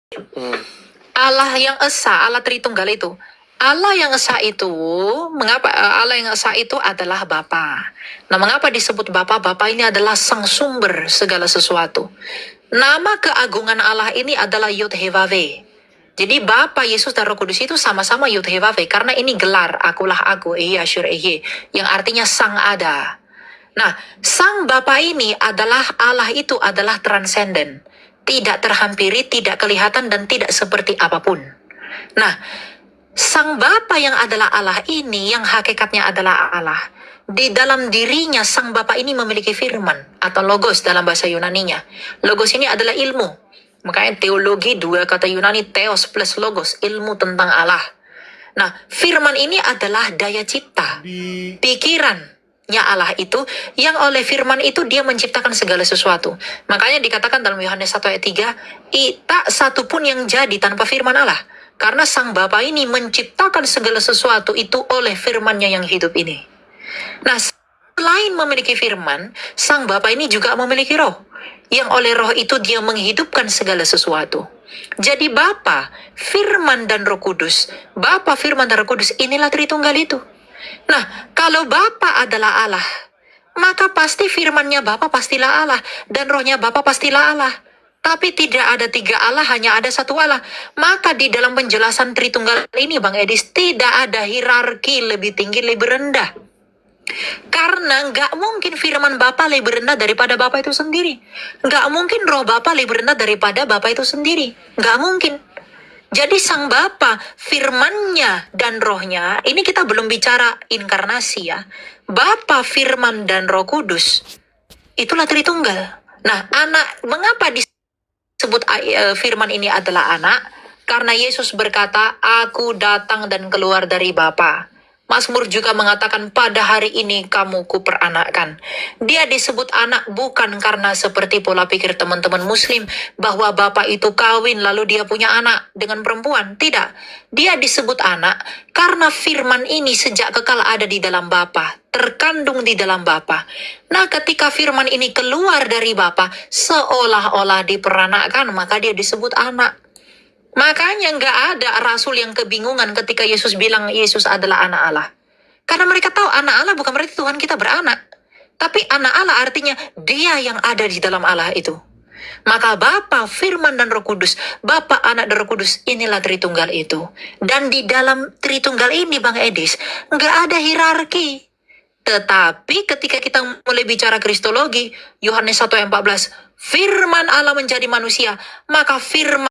Hmm. Allah yang Esa, Allah Tritunggal itu. Allah yang Esa itu, mengapa Allah yang Esa itu adalah Bapa. Nah, mengapa disebut Bapa? Bapa ini adalah sang sumber segala sesuatu. Nama keagungan Allah ini adalah Yud He Vav He. Jadi Bapa, Yesus, dan Roh Kudus itu sama-sama Yud He Vav He, karena ini gelar akulah aku, Ehi Asyur Ehe, yang artinya sang ada. Nah, sang Bapa ini adalah Allah itu adalah transenden. Tidak terhampiri, tidak kelihatan, dan tidak seperti apapun. Nah, sang Bapa yang adalah Allah ini, yang hakikatnya adalah Allah, di dalam dirinya sang Bapa ini memiliki firman, atau logos dalam bahasa Yunaninya. Logos ini adalah ilmu. Makanya teologi, dua kata Yunani, theos plus logos, ilmu tentang Allah. Nah, firman ini adalah daya cipta, pikirannya Allah itu, yang oleh firman itu dia menciptakan segala sesuatu. Makanya dikatakan dalam Yohanes 1 ayat 3, tak satu pun yang jadi tanpa firman Allah. Karena sang Bapa ini menciptakan segala sesuatu itu oleh firman-Nya yang hidup ini. Nah, selain memiliki firman, sang Bapa ini juga memiliki roh. Yang oleh roh itu dia menghidupkan segala sesuatu. Jadi Bapa, firman, dan Roh Kudus. Bapa, firman, dan Roh Kudus, inilah Tritunggal itu. Nah, kalau Bapa adalah Allah, maka pasti firman-Nya Bapa pastilah Allah, dan rohnya Bapa pastilah Allah. Tapi tidak ada tiga Allah, hanya ada satu Allah. Maka di dalam penjelasan Tritunggal ini, Bang Edis, tidak ada hierarki lebih tinggi, lebih rendah. Karena nggak mungkin firman Bapa lebih rendah daripada Bapa itu sendiri. Nggak mungkin roh Bapa lebih rendah daripada Bapa itu sendiri. Nggak mungkin. Jadi sang Bapa, firman-Nya dan rohnya, ini kita belum bicara inkarnasi ya. Bapa, firman, dan Roh Kudus, itulah Tritunggal. Nah, anak, mengapa disebut firman ini adalah anak? Karena Yesus berkata, aku datang dan keluar dari Bapa. Mazmur juga mengatakan, pada hari ini kamu kuperanakkan. Dia disebut anak bukan karena seperti pola pikir teman-teman muslim, bahwa bapak itu kawin lalu dia punya anak dengan perempuan. Tidak. Dia disebut anak karena firman ini sejak kekal ada di dalam Bapa, terkandung di dalam Bapa. Nah, ketika firman ini keluar dari Bapa, seolah-olah diperanakkan, maka dia disebut anak. Makanya nggak ada rasul yang kebingungan ketika Yesus bilang Yesus adalah anak Allah. Karena mereka tahu anak Allah bukan berarti Tuhan kita beranak. Tapi anak Allah artinya dia yang ada di dalam Allah itu. Maka Bapa, Firman, dan Roh Kudus, Bapa, Anak, dan Roh Kudus, inilah Tritunggal itu. Dan di dalam Tritunggal ini, Bang Edis, nggak ada hierarki. Tetapi ketika kita mulai bicara kristologi, Yohanes 1 ayat 14, Firman Allah menjadi manusia, maka firman